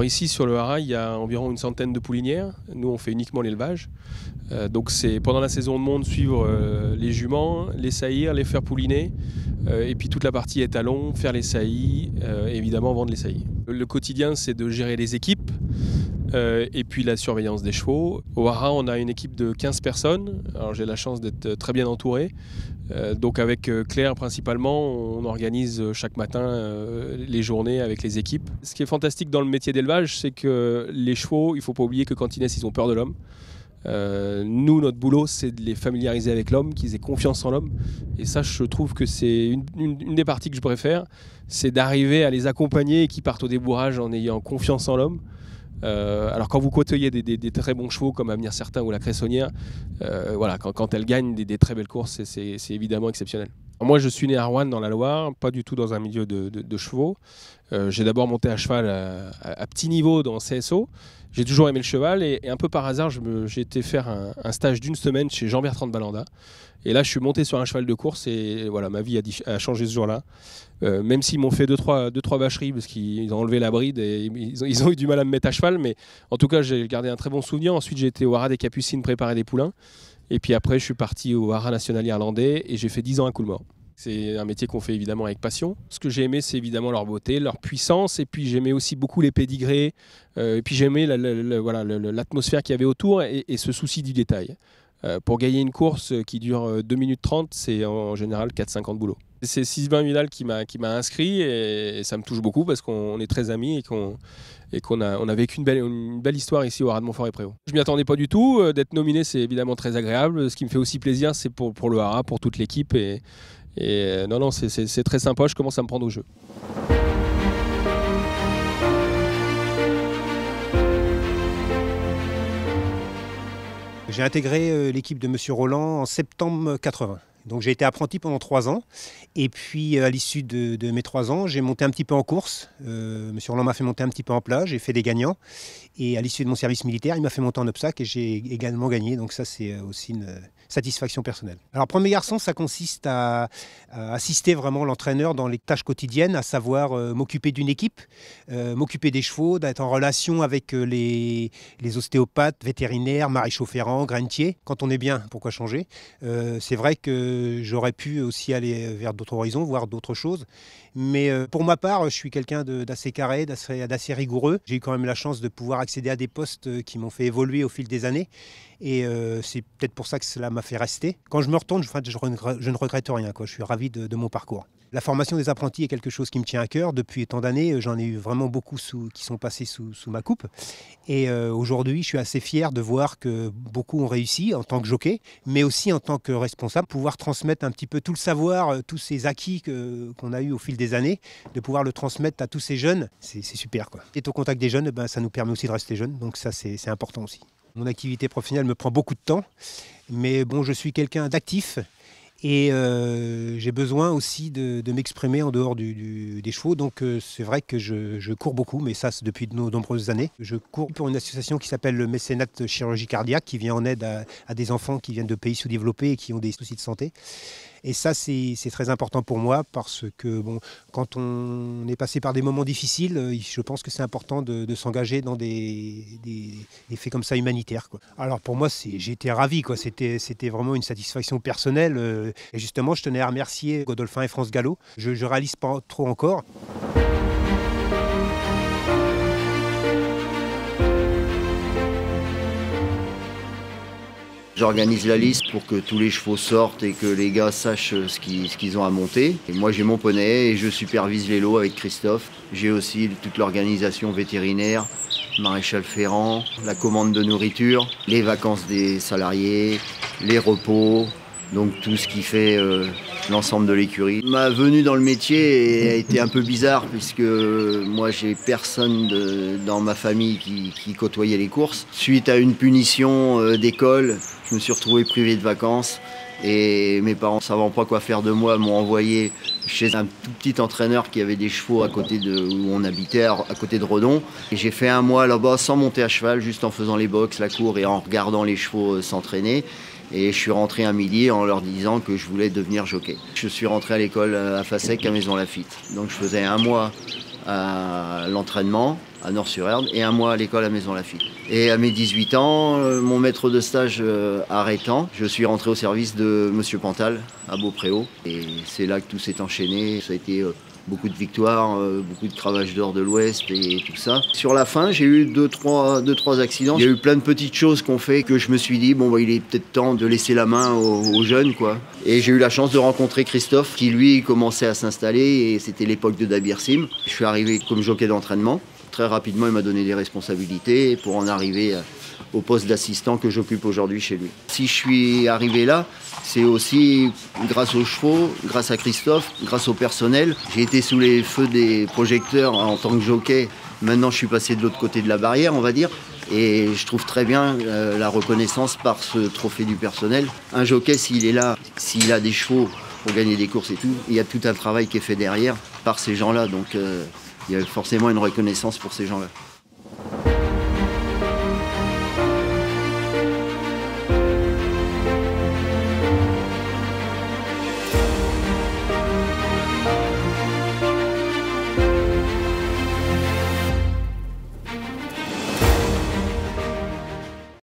ici sur le Haras, il y a environ une centaine de poulinières. Nous on fait uniquement l'élevage. Donc c'est pendant la saison de monte suivre les juments, les saillir, les faire pouliner. Et puis toute la partie étalon, faire les saillies, et évidemment vendre les saillies. Le quotidien c'est de gérer les équipes. Et puis la surveillance des chevaux. Au Haras, on a une équipe de 15 personnes. Alors j'ai la chance d'être très bien entouré. Donc avec Claire principalement, on organise chaque matin les journées avec les équipes. Ce qui est fantastique dans le métier d'élevage, c'est que les chevaux, il ne faut pas oublier que quand ils naissent, ils ont peur de l'homme. Nous, notre boulot, c'est de les familiariser avec l'homme, qu'ils aient confiance en l'homme. Et ça, je trouve que c'est une des parties que je préfère, c'est d'arriver à les accompagner et qu'ils partent au débourrage en ayant confiance en l'homme. Alors quand vous côtoyez des très bons chevaux comme Avenir Certain ou la Cressonnière, voilà, quand elles gagnent des très belles courses, c'est évidemment exceptionnel. Moi je suis né à Roanne dans la Loire, pas du tout dans un milieu de chevaux. J'ai d'abord monté à cheval à petit niveau dans CSO. J'ai toujours aimé le cheval et un peu par hasard j'ai été faire un stage d'une semaine chez Jean-Bertrand de Balanda. Et là je suis monté sur un cheval de course et voilà, ma vie a changé ce jour-là. Même s'ils m'ont fait deux, trois vacheries parce qu'ils ont enlevé la bride et ils ont eu du mal à me mettre à cheval, mais en tout cas j'ai gardé un très bon souvenir. Ensuite j'ai été au Haras des Capucines préparer des poulains et puis après je suis parti au Haras national irlandais et j'ai fait 10 ans à Coolmore. C'est un métier qu'on fait évidemment avec passion. Ce que j'ai aimé, c'est évidemment leur beauté, leur puissance, et puis j'aimais aussi beaucoup les pédigrés, et puis j'aimais l'atmosphère qu'il y avait autour et ce souci du détail. Pour gagner une course qui dure 2 minutes 30, c'est en général 4-5 ans de boulot. C'est Sylvain Vidal qui m'a inscrit et ça me touche beaucoup parce qu'on est très amis et qu'on a vécu une belle histoire ici au Haras de Montfort-et-Préaux. Je m'y attendais pas du tout. D'être nominé, c'est évidemment très agréable. Ce qui me fait aussi plaisir, c'est pour le Haras, pour toute l'équipe. Et non, c'est très sympa. Je commence à me prendre au jeu. J'ai intégré l'équipe de Monsieur Roland en septembre 80. Donc j'ai été apprenti pendant 3 ans. Et puis à l'issue de mes 3 ans, j'ai monté un petit peu en course. Monsieur Roland m'a fait monter un petit peu en plat, j'ai fait des gagnants. Et à l'issue de mon service militaire, il m'a fait monter en obstacle et j'ai également gagné. Donc ça, c'est aussi une satisfaction personnelle. Alors premier garçon, ça consiste à assister vraiment l'entraîneur dans les tâches quotidiennes, à savoir m'occuper d'une équipe, m'occuper des chevaux, d'être en relation avec les ostéopathes, vétérinaires, maréchaux ferrants, grainetiers. Quand on est bien, pourquoi changer? C'est vrai que j'aurais pu aussi aller vers d'autres horizons, voir d'autres choses. Mais pour ma part, je suis quelqu'un d'assez carré, d'assez rigoureux. J'ai eu quand même la chance de pouvoir accéder à des postes qui m'ont fait évoluer au fil des années. Et c'est peut-être pour ça que cela m'a fait rester. Quand je me retourne, je ne regrette rien, quoi. Je suis ravi de mon parcours. La formation des apprentis est quelque chose qui me tient à cœur. Depuis tant d'années, j'en ai eu vraiment beaucoup qui sont passés sous ma coupe. Et aujourd'hui, je suis assez fier de voir que beaucoup ont réussi en tant que jockey, mais aussi en tant que responsable, pouvoir transmettre un petit peu tout le savoir, tous ces acquis qu'on a eu au fil des années, de pouvoir le transmettre à tous ces jeunes, c'est super, quoi. Être au contact des jeunes, ça nous permet aussi de rester jeunes, donc ça c'est important aussi. Mon activité professionnelle me prend beaucoup de temps, mais bon, je suis quelqu'un d'actif. Et j'ai besoin aussi de m'exprimer en dehors des chevaux. Donc c'est vrai que je cours beaucoup, mais ça c'est depuis de nombreuses années. Je cours pour une association qui s'appelle le Mécénat Chirurgie Cardiaque, qui vient en aide à des enfants qui viennent de pays sous-développés et qui ont des soucis de santé. Et ça, c'est très important pour moi parce que bon, quand on est passé par des moments difficiles, je pense que c'est important de s'engager dans des faits comme ça humanitaires, quoi. Alors pour moi, j'ai été ravi, quoi. C'était vraiment une satisfaction personnelle. Et justement, je tenais à remercier Godolphin et France Gallo. Je ne réalise pas trop encore. J'organise la liste pour que tous les chevaux sortent et que les gars sachent ce qu'ils ont à monter. Et moi j'ai mon poney et je supervise les lots avec Christophe. J'ai aussi toute l'organisation vétérinaire, maréchal ferrant, la commande de nourriture, les vacances des salariés, les repos, donc tout ce qui fait l'ensemble de l'écurie. Ma venue dans le métier a été un peu bizarre puisque moi j'ai personne dans ma famille qui côtoyait les courses. Suite à une punition d'école, je me suis retrouvé privé de vacances et mes parents, ne savant pas quoi faire de moi, m'ont envoyé chez un tout petit entraîneur qui avait des chevaux à côté où on habitait, à côté de Redon. Et j'ai fait 1 mois là-bas sans monter à cheval, juste en faisant les box, la cour et en regardant les chevaux s'entraîner. Et je suis rentré un midi en leur disant que je voulais devenir jockey. Je suis rentré à l'école à Fassec, à Maison Lafitte. Donc je faisais 1 mois à l'entraînement à Nord-sur-Erdre et un mois à l'école à Maisons-Lafitte. Et à mes 18 ans, mon maître de stage arrêtant, je suis rentré au service de Monsieur Pantal à Beaupréau. Et c'est là que tout s'est enchaîné. Ça a été beaucoup de victoires, beaucoup de cravages d'or de l'Ouest et tout ça. Sur la fin, j'ai eu deux, trois accidents. Il y a eu plein de petites choses qu'on fait que je me suis dit, bon, bah, il est peut-être temps de laisser la main aux jeunes, quoi. Et j'ai eu la chance de rencontrer Christophe, qui lui commençait à s'installer, et c'était l'époque de Dabir Sim. Je suis arrivé comme jockey d'entraînement. Très rapidement, il m'a donné des responsabilités pour en arriver au poste d'assistant que j'occupe aujourd'hui chez lui. Si je suis arrivé là, c'est aussi grâce aux chevaux, grâce à Christophe, grâce au personnel. J'ai été sous les feux des projecteurs en tant que jockey. Maintenant, je suis passé de l'autre côté de la barrière, on va dire. Et je trouve très bien la reconnaissance par ce trophée du personnel. Un jockey, s'il est là, s'il a des chevaux pour gagner des courses et tout, il y a tout un travail qui est fait derrière par ces gens-là. Donc, il y a forcément une reconnaissance pour ces gens-là.